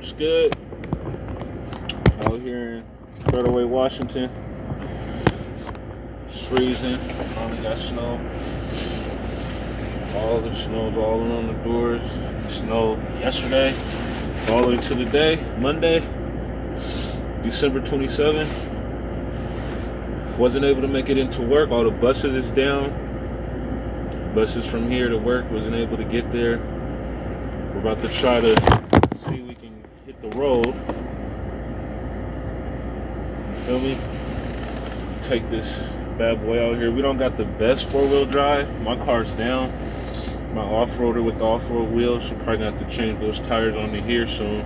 It's good. Out here in Fairway, Washington. It's freezing. Finally got snow. All the snow's all around the doors. It snowed yesterday, all the way to today, Monday, December 27th. Wasn't able to make it into work. All the buses is down. Buses from here to work wasn't able to get there. We're about to try to see if we can hit the road. You feel me? Take this bad boy out here. We don't got the best four-wheel drive. My car's down. My off-roader with the off-road wheels. So probably gonna have to change those tires on the here soon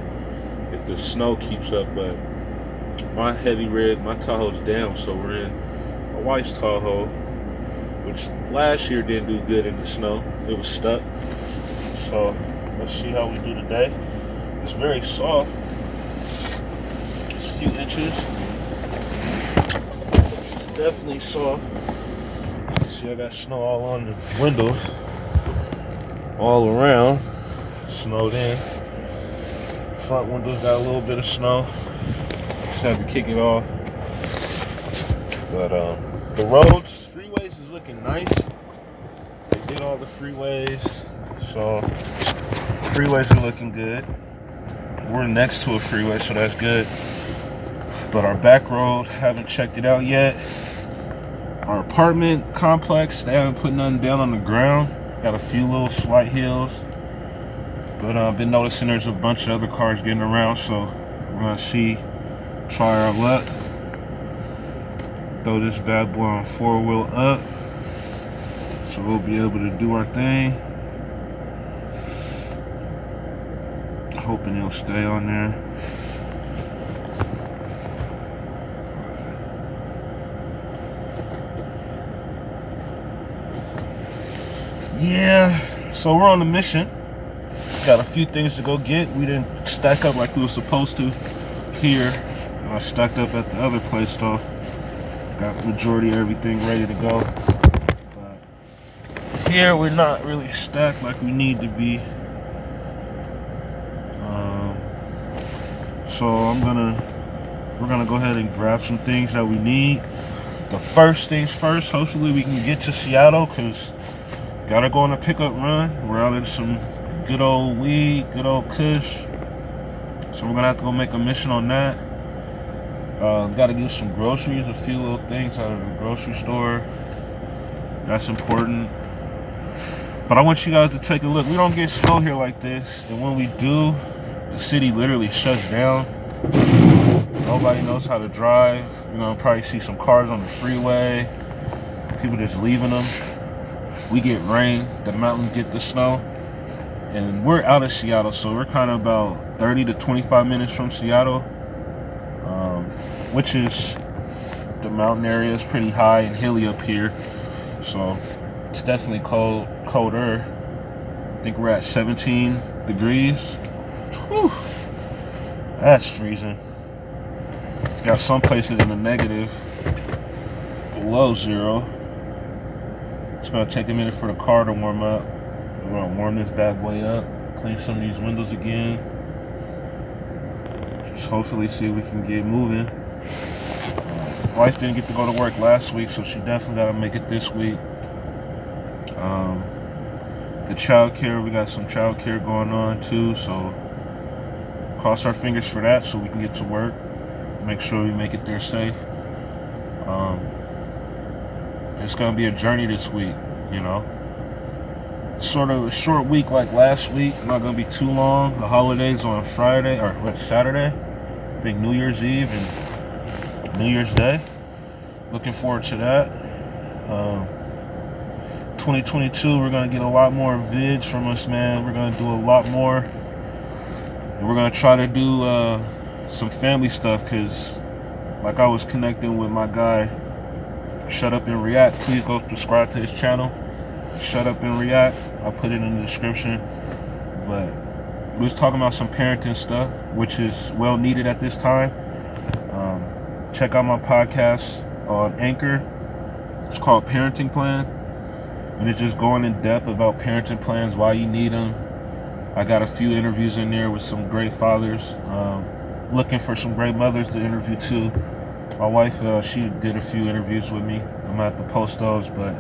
if the snow keeps up. But my heavy rig, my Tahoe's down, so we're in my wife's Tahoe, which last year didn't do good in the snow. It was stuck. So let's see how we do today. It's very soft. It's a few inches. Definitely soft. See, I got snow all on the windows. All around. Snowed in. Front windows got a little bit of snow. Just had to kick it off. But the roads, freeways is looking nice. They did all the freeways. So freeways are looking good. We're next to a freeway, so that's good. But our back road, haven't checked it out yet. Our apartment complex, they haven't put nothing down on the ground. Got a few little slight hills. But I've been noticing there's a bunch of other cars getting around, so we're gonna try our luck. Throw this bad boy on 4-wheel up. So we'll be able to do our thing. Hoping it'll stay on there. Yeah, so we're on a mission. Got a few things to go get. We didn't stack up like we were supposed to here. I stacked up at the other place though. Got majority of everything ready to go. But here we're not really stacked like we need to be. So we're gonna go ahead and grab some things that we need. The first things first, hopefully we can get to Seattle, cause gotta go on a pickup run. We're out in some good old weed, good old kush. So we're gonna have to go make a mission on that. Gotta get some groceries, a few little things out of the grocery store. That's important. But I want you guys to take a look. We don't get snow here like this, and when we do, the city literally shuts down. Nobody knows how to drive. You're gonna probably see some cars on the freeway. People just leaving them. We get rain. The mountains get the snow. And we're out of Seattle, so we're kind of about 30 to 25 minutes from Seattle. Which is, the mountain area is pretty high and hilly up here. So it's definitely colder. I think we're at 17 degrees. Whew. That's freezing. Got some places in the negative, below zero. It's gonna take a minute for the car to warm up. We're gonna warm this bad boy up, clean some of these windows again. Just hopefully see if we can get moving. Wife didn't get to go to work last week, so she definitely gotta make it this week. The child care, we got some child care going on too, so cross our fingers for that so we can get to work. Make sure we make it there safe. It's gonna be a journey this week, you know. Sort of a short week like last week, not gonna be too long. The holidays on Friday, or Saturday. I think New Year's Eve and New Year's Day. Looking forward to that. 2022, we're gonna get a lot more vids from us, man. We're gonna do a lot more. And we're gonna try to do some family stuff, cause like I was connecting with my guy, Shut Up and React. Please go subscribe to his channel. Shut Up and React. I'll put it in the description. But we was talking about some parenting stuff, which is well needed at this time. Check out my podcast on Anchor. It's called Parenting Plan. And it's just going in depth about parenting plans, why you need them, I got a few interviews in there with some great fathers. Looking for some great mothers to interview too. My wife, she did a few interviews with me. I'm gonna have to post those, but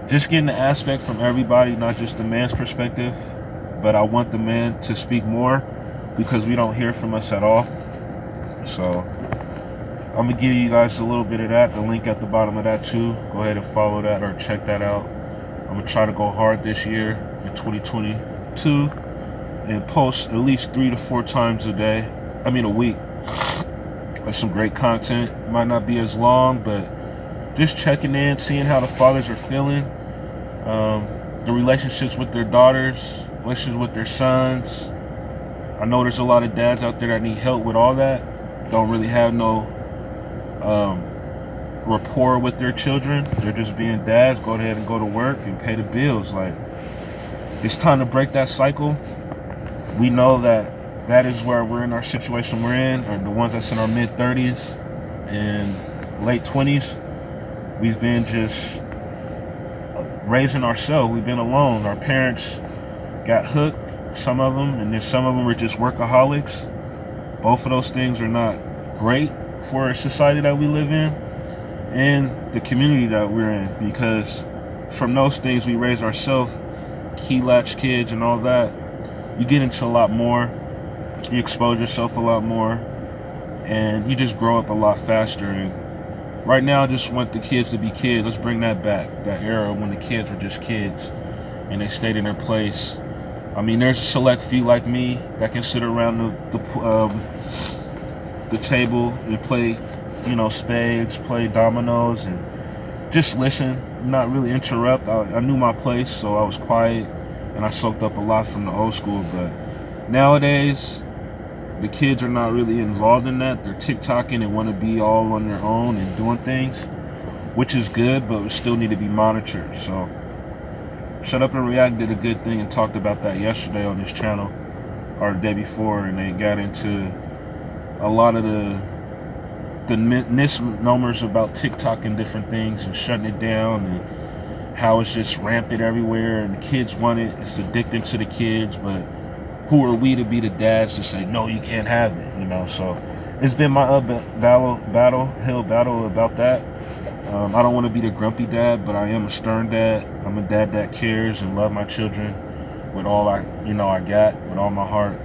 just getting the aspect from everybody, not just the man's perspective, but I want the man to speak more because we don't hear from us at all. So I'm gonna give you guys a little bit of that, the link at the bottom of that too. Go ahead and follow that or check that out. I'm gonna try to go hard this year in 2022 and post at least 3 to 4 times a week. That's some great content. Might not be as long, but just checking in, seeing how the fathers are feeling, the relationships with their daughters, relationships with their sons. I know there's a lot of dads out there that need help with all that. Don't really have no rapport with their children. They're just being dads. Go ahead and go to work and pay the bills. Like, it's time to break that cycle. We know that is where we're in our situation we're in, or the ones that's in our mid-30s and late 20s. We've been just raising ourselves. We've been alone. Our parents got hooked, some of them, and then some of them were just workaholics. Both of those things are not great for a society that we live in and the community that we're in, because from those things we raise ourselves, key latch kids and all that, you get into a lot more, you expose yourself a lot more, and you just grow up a lot faster. And right now I just want the kids to be kids. Let's bring that back, that era when the kids were just kids and they stayed in their place. I mean, there's a select few like me that can sit around the table and play, spades, play dominoes, and just listen, not really interrupt. I knew my place, so I was quiet, and I soaked up a lot from the old school. But nowadays, the kids are not really involved in that. They're TikToking and want to be all on their own and doing things, which is good, but we still need to be monitored. So Shut Up and React did a good thing and talked about that yesterday on this channel, or the day before, and they got into a lot of the misnomers about TikTok and different things and shutting it down and how it's just rampant everywhere and the kids want it. It's addicting to the kids, but who are we to be the dads to say, no, you can't have it, So it's been my hill battle about that. I don't want to be the grumpy dad, but I am a stern dad. I'm a dad that cares and love my children with all I got, with all my heart.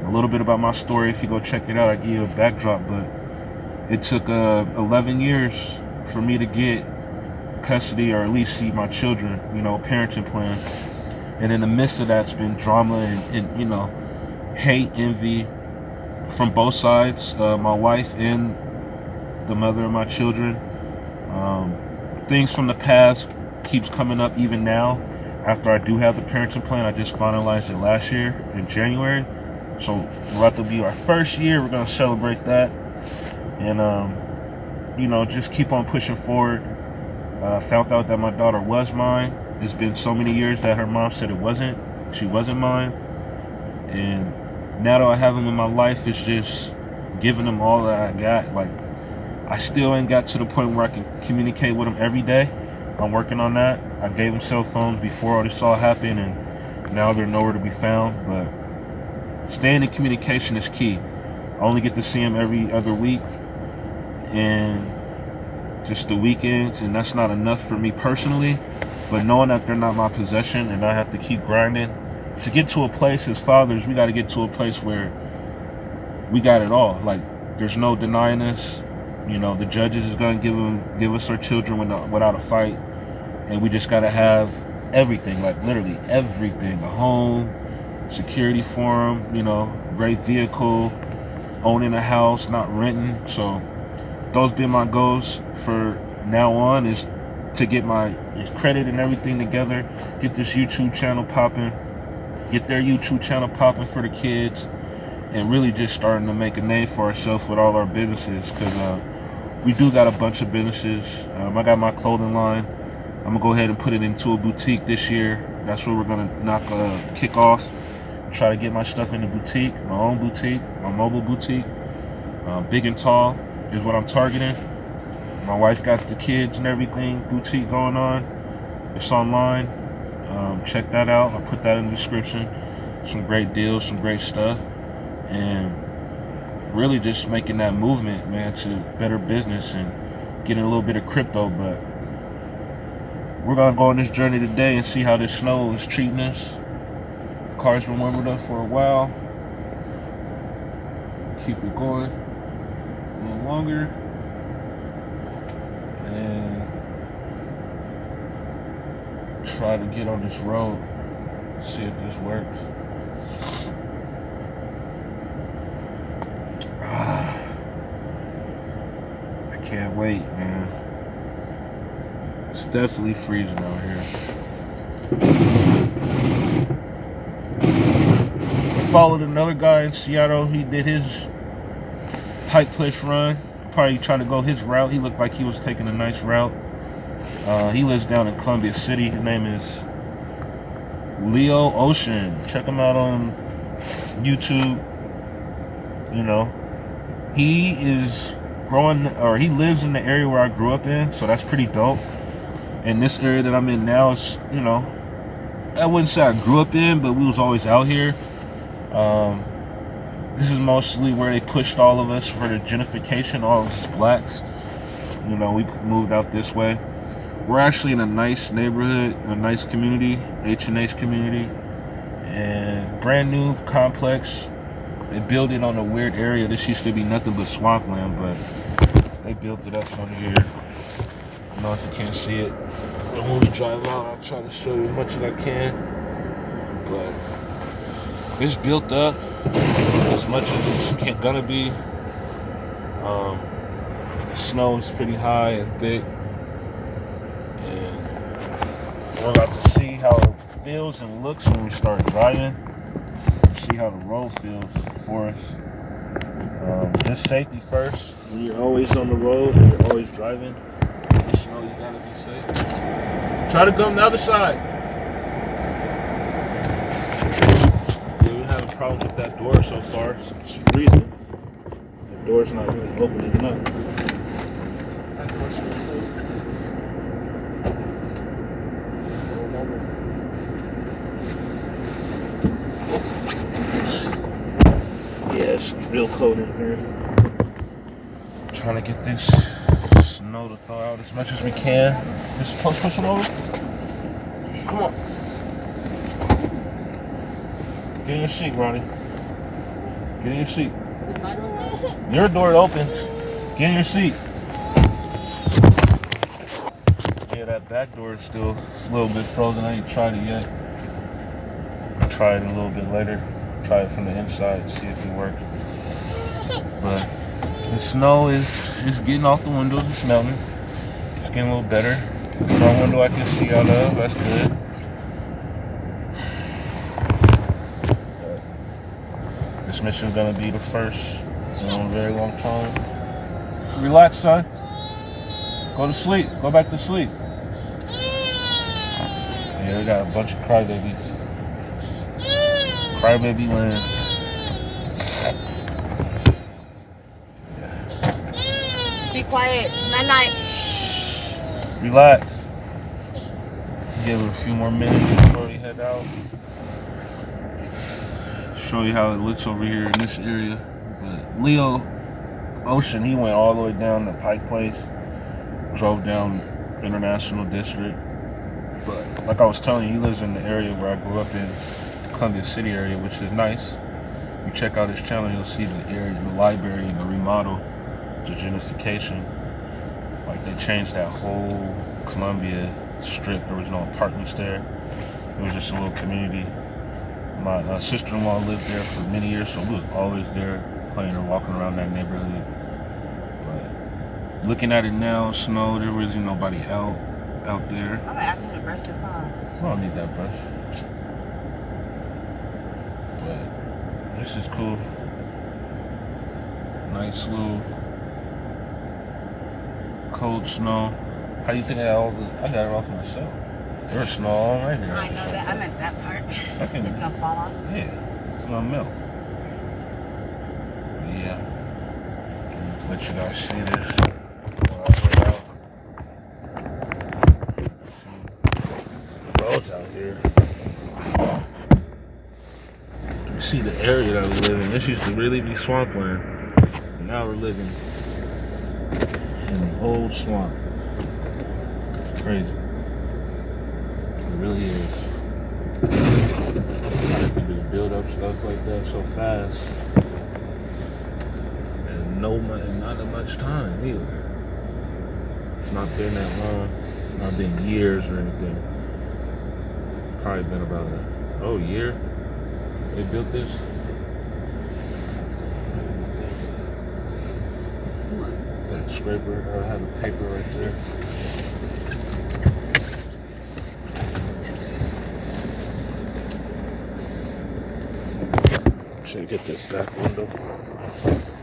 A little bit about my story, if you go check it out, I give you a backdrop, but it took 11 years for me to get custody, or at least see my children, parenting plan. And in the midst of that's been drama and hate, envy from both sides, my wife and the mother of my children. Things from the past keeps coming up even now. After I do have the parenting plan, I just finalized it last year in January. So we're about to be our first year. We're going to celebrate that. And, just keep on pushing forward. Found out that my daughter was mine. It's been so many years that her mom said it wasn't. She wasn't mine. And now that I have them in my life, it's just giving them all that I got. Like, I still ain't got to the point where I can communicate with them every day. I'm working on that. I gave them cell phones before all this all happened, and now they're nowhere to be found. But staying in communication is key. I only get to see them every other week, and just the weekends, and that's not enough for me personally. But knowing that they're not my possession and I have to keep grinding to get to a place as fathers, we got to get to a place where we got it all. Like, there's no denying us. The judges is going to give us our children without a fight, and we just got to have everything, like literally everything: a home, security for them, great vehicle, owning a house, not renting. So those been my goals for now on, is to get my credit and everything together, get this YouTube channel popping, get their YouTube channel popping for the kids, and really just starting to make a name for ourselves with all our businesses, because we do got a bunch of businesses. I got my clothing line. I'm gonna go ahead and put it into a boutique this year. That's where we're gonna kick off. Try to get my stuff in the boutique, my own boutique, my mobile boutique. Big and tall is what I'm targeting. My wife got the kids and everything boutique going on. It's online. Check that out. I'll put that in the description. some great deals, some great stuff, and really just making that movement, man, to better business and getting a little bit of crypto. But we're gonna go on this journey today and see how this snow is treating us. The car's been warmed up for a while. Keep it going a little longer, and try to get on this road, see if this works. I can't wait, man. It's definitely freezing out here. I followed another guy in Seattle. He did his Pike Place run. Probably trying to go his route. He looked like he was taking a nice route. He lives down in Columbia City. His name is Leo Ocean. Check him out on YouTube. You know, he is growing, or he lives in the area where I grew up in, so that's pretty dope. And this area that I'm in now is, you know, I wouldn't say I grew up in, but we was always out here. This is mostly where they pushed all of us for the gentrification, all of us blacks. You know, we moved out this way. We're actually in a nice neighborhood, a nice community, H&H community, and brand new complex. They built it on a weird area. This used to be nothing but swampland, but they built it up on here. I don't know if you can't see it. But when we drive out, I'll try to show you as much as I can. But it's built up as much as it's gonna be. The snow is pretty high and thick. And we're about to see how it feels and looks when we start driving. See how the road feels for us. Just safety first. When you're always on the road, when you're always driving, just know you gotta be safe. Try to go on the other side. Yeah, we're having problems with that door so far. It's freezing. The door's not really opening up. That door's still closed. Yeah, it's real cold in here. Trying to get this snow to thaw out as much as we can. Just push it over. Come on. Get in your seat, Ronnie. Get in your seat. Your door opens. Get in your seat. Yeah, that back door is still a little bit frozen. I ain't tried it yet. I'll try it a little bit later. Try it from the inside, see if it works. But the snow is getting off the windows. It's melting. It's getting a little better. The front window I can see out of. That's good. This mission is gonna be the first in a very long time. Relax, son. Go to sleep. Go back to sleep. Yeah, we got a bunch of crybabies. Crybaby land. Be quiet. Night night. Relax. Give it a few more minutes before we head out. Show you how it looks over here in this area. But Leo Ocean, he went all the way down to Pike Place, drove down International District. But like I was telling you, he lives in the area where I grew up in, Columbia City area, which is nice. You check out his channel, you'll see the area, the library, and the remodel, the gentrification. Like they changed that whole Columbia strip. There was no apartments there. It was just a little community. My sister-in-law lived there for many years, so we was always there playing or walking around that neighborhood. But looking at it now, snow, there really nobody out there. I'm gonna ask him to brush this off. I don't need that brush. But this is cool. Nice little cold snow. How do you think I got it all for myself? There's snow all right here. I know that. I meant that part. It's gonna fall off. Yeah, it's gonna melt. But yeah. Let you guys see this. The roads out here. see the area that we live in. This used to really be swampland. And now we're living in an old swamp. Crazy. It really is. You can just build up stuff like that so fast. And not that much time either. It's not been that long. Not been years or anything. It's probably been about a year. They built this. That scraper, I have a paper right there. Should get this back window.